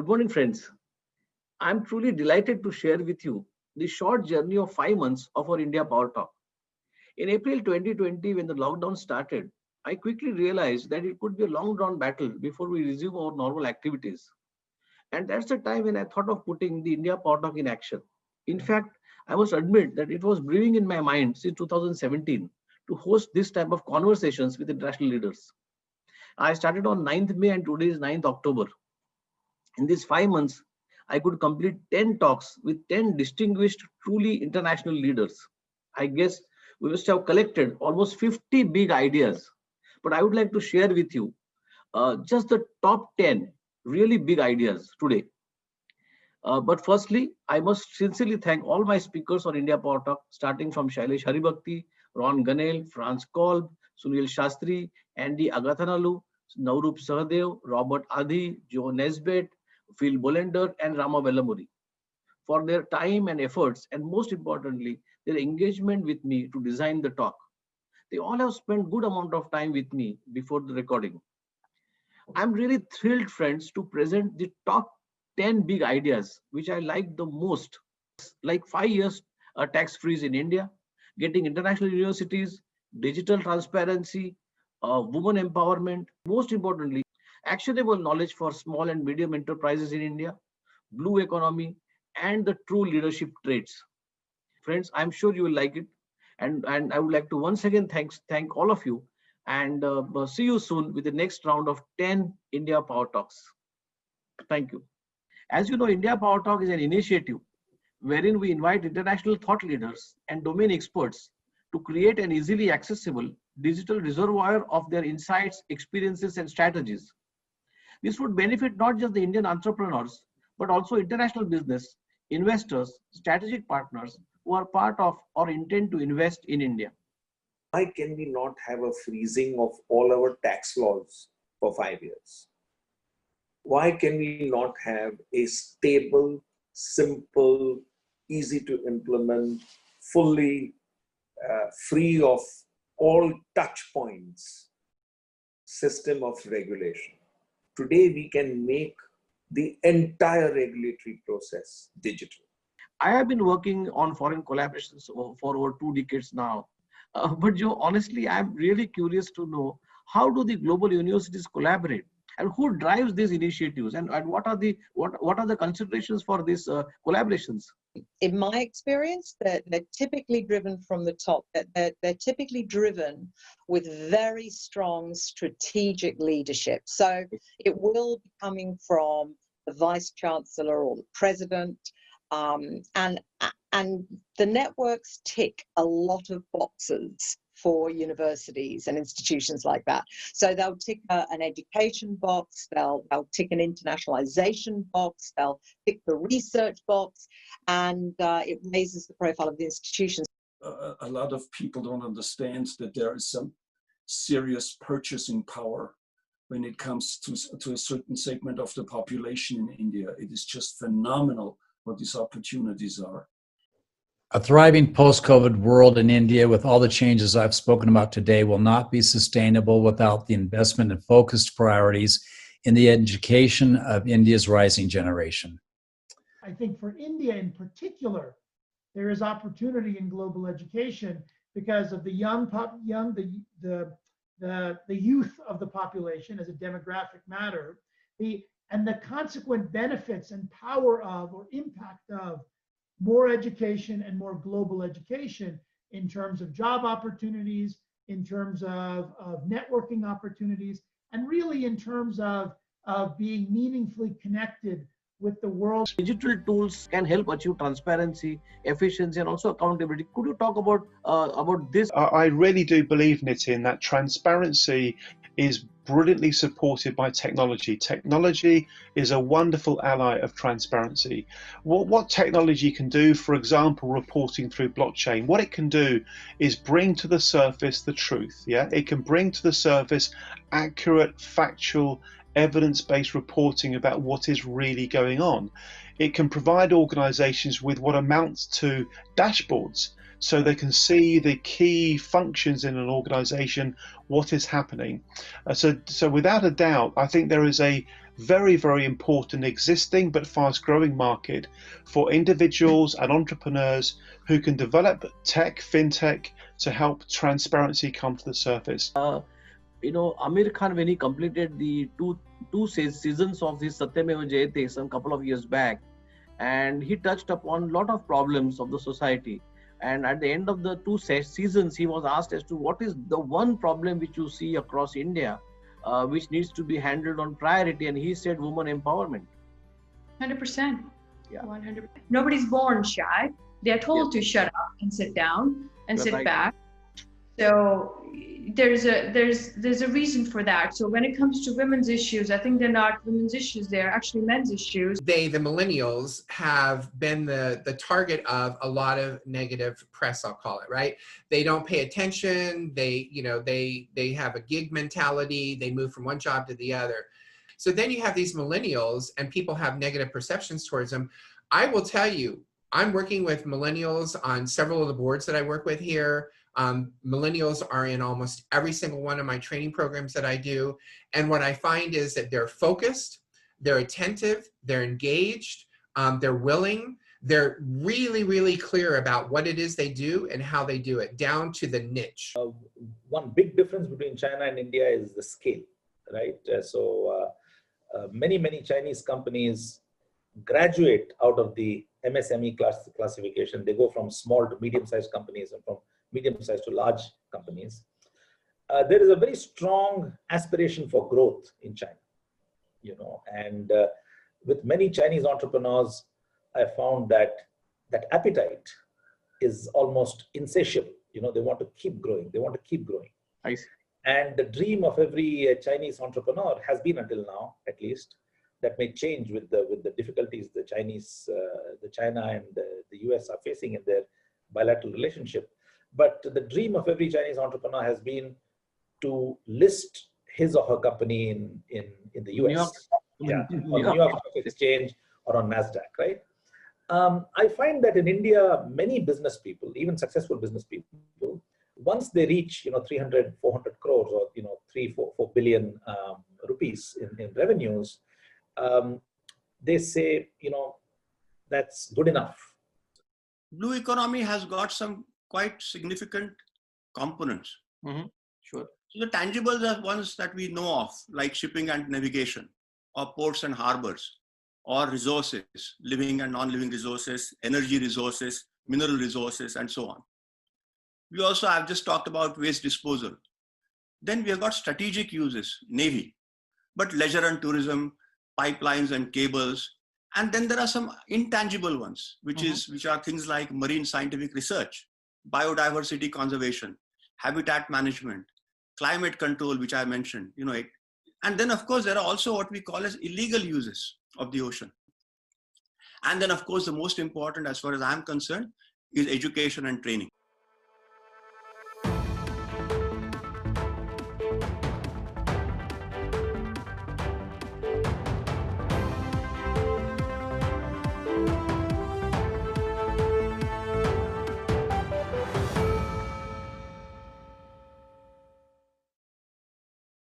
Good morning, friends. I'm truly delighted to share with you the short journey of 5 months of our India Power Talk. In April 2020, when the lockdown started, I quickly realized that it could be a long drawn battle before we resume our normal activities. And that's the time when I thought of putting the India Power Talk in action. In fact, I must admit that it was brewing in my mind since 2017 to host this type of conversations with international leaders. I started on 9th May and today is 9th October. In these 5 months, I could complete 10 talks with 10 distinguished, truly international leaders. I guess we must have collected almost 50 big ideas. But I would like to share with you just the top 10 really big ideas today. But firstly, I must sincerely thank all my speakers on India Power Talk, starting from Shailesh Haribhakti, Ron Ganel, Franz Kolb, Sunil Shastri, Andy Agathanalu, Naurup Sahadev, Robert Adi, Joe Nesbitt, Phil Bolender, and Rama Vellamuri for their time and efforts, and most importantly, their engagement with me to design the talk. They all have spent good amount of time with me before the recording. I'm really thrilled, friends, to present the top 10 big ideas which I like the most, like 5 years tax freeze in India, getting international universities, digital transparency, women empowerment, most importantly, actionable knowledge for small and medium enterprises in India, blue economy, and the true leadership traits. Friends, I'm sure you will like it. And I would like to once again thank all of you and see you soon with the next round of 10 India Power Talks. Thank you. As you know, India Power Talk is an initiative wherein we invite international thought leaders and domain experts to create an easily accessible digital reservoir of their insights, experiences, and strategies. This would benefit not just the Indian entrepreneurs, but also international business, investors, strategic partners who are part of or intend to invest in India. Why can we not have a freezing of all our tax laws for 5 years? Why can we not have a stable, simple, easy to implement, fully free of all touch points system of regulation? Today, we can make the entire regulatory process digital. I have been working on foreign collaborations for over 2 decades now. But Joe, honestly, I'm really curious to know how do the global universities collaborate and who drives these initiatives and what are the considerations for these collaborations? In my experience, they're typically driven from the top. They're typically driven with very strong strategic leadership. So it will be coming from the vice chancellor or the president, and the networks tick a lot of boxes for universities and institutions like that. So they'll tick an education box, they'll tick an internationalization box, they'll tick the research box, and it raises the profile of the institutions. A lot of people don't understand that there is some serious purchasing power when it comes to a certain segment of the population in India. It is just phenomenal what these opportunities are. A thriving post-COVID world in India with all the changes I've spoken about today will not be sustainable without the investment and focused priorities in the education of India's rising generation. I think for India in particular, there is opportunity in global education because of the the youth of the population as a demographic matter, and the consequent benefits and power of or impact of more education and more global education in terms of job opportunities, in terms of networking opportunities, and really in terms of being meaningfully connected with the world. Digital tools can help achieve transparency, efficiency, and also accountability. Could you talk about this? I really do believe, Nitin, that transparency is brilliantly supported by technology. Technology is a wonderful ally of transparency. What technology can do, for example, reporting through blockchain, what it can do is bring to the surface the truth. Yeah, it can bring to the surface accurate, factual, evidence-based reporting about what is really going on. It can provide organizations with what amounts to dashboards, so they can see the key functions in an organization, what is happening. So without a doubt, I think there is a very, very important existing but fast growing market for individuals and entrepreneurs who can develop tech, fintech to help transparency come to the surface. Amir Khan, when he completed the two seasons of his Satyameva Jayate some couple of years back, and he touched upon a lot of problems of the society. And at the end of the two seasons, he was asked as to what is the one problem which you see across India, which needs to be handled on priority, and he said women empowerment. 100%. Yeah. 100%. Nobody's born shy. They're told to shut up and sit down and You're sit right. back. So there's a reason for that. So when it comes to women's issues, I think they're not women's issues, they're actually men's issues. They, the millennials, have been the target of a lot of negative press, I'll call it, right? They don't pay attention, they have a gig mentality, they move from one job to the other. So then you have these millennials and people have negative perceptions towards them. I will tell you, I'm working with millennials on several of the boards that I work with here. Millennials are in almost every single one of my training programs that I do. And what I find is that they're focused, they're attentive, they're engaged, they're willing, they're really, really clear about what it is they do and how they do it, down to the niche. One big difference between China and India is the scale, right? Many Chinese companies graduate out of the MSME classification. They go from small to medium-sized companies and from medium-sized to large companies. There is a very strong aspiration for growth in China, and with many Chinese entrepreneurs, I found that appetite is almost insatiable. They want to keep growing. They want to keep growing. I see. And the dream of every Chinese entrepreneur has been, until now, at least, that may change with the difficulties the China and the US are facing in their bilateral relationship. But the dream of every Chinese entrepreneur has been to list his or her company in the US, on New York Stock Exchange or on NASDAQ, right? I find that in India, many business people, even successful business people, once they reach 300, 400 crores or 4 billion rupees in revenues, they say that's good enough. Blue economy has got some quite significant components. Mm-hmm. Sure. So the tangibles are ones that we know of, like shipping and navigation, or ports and harbors, or resources, living and non-living resources, energy resources, mineral resources, and so on. We also have just talked about waste disposal. Then we have got strategic uses, Navy, but leisure and tourism, pipelines and cables. And then there are some intangible ones, which are things like marine scientific research, biodiversity conservation, habitat management, climate control, which I mentioned, And then of course, there are also what we call as illegal uses of the ocean. And then of course, the most important, as far as I'm concerned, is education and training.